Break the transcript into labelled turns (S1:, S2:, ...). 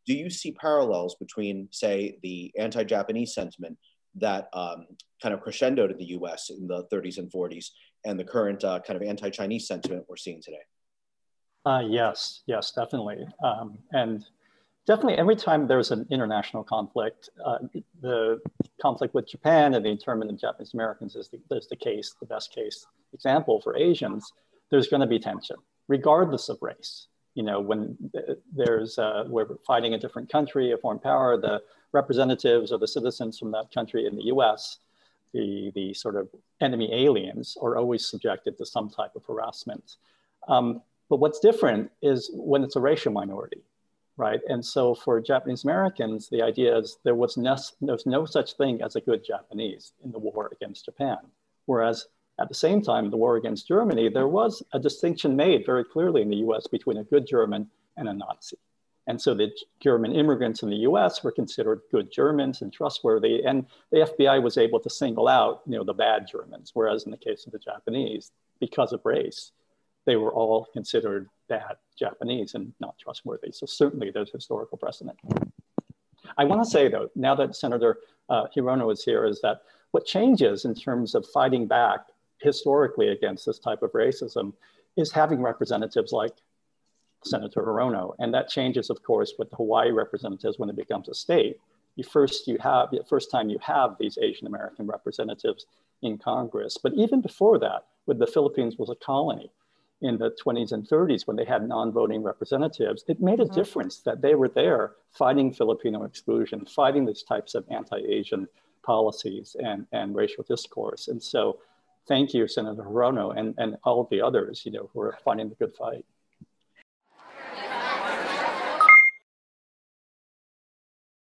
S1: do you see parallels between, say, the anti-Japanese sentiment that kind of crescendoed in the US in the 30s and 40s and the current kind of anti-Chinese sentiment we're seeing today?
S2: Yes, definitely. And definitely every time there's an international conflict, the conflict with Japan and the internment of Japanese Americans is the best case example for Asians. There's going to be tension, regardless of race. You know, when we're fighting a different country, a foreign power, the representatives or the citizens from that country in the US, the sort of enemy aliens are always subjected to some type of harassment. But what's different is when it's a racial minority, right? And so for Japanese Americans, the idea is there's no such thing as a good Japanese in the war against Japan. Whereas at the same time, the war against Germany, there was a distinction made very clearly in the US between a good German and a Nazi. And so the German immigrants in the US were considered good Germans and trustworthy. And the FBI was able to single out, the bad Germans. Whereas in the case of the Japanese, because of race, they were all considered bad Japanese and not trustworthy. So certainly there's historical precedent. I want to say though, now that Senator Hirono is here, is that what changes in terms of fighting back historically against this type of racism is having representatives like Senator Hirono. And that changes, of course, with the Hawaii representatives when it becomes a state. The first time you have these Asian American representatives in Congress. But even before that, when the Philippines was a colony, in the 20s and 30s, when they had non-voting representatives, it made a difference that they were there fighting Filipino exclusion, fighting these types of anti-Asian policies and racial discourse. And so thank you, Senator Hirono, and all of the others, who are fighting the good fight.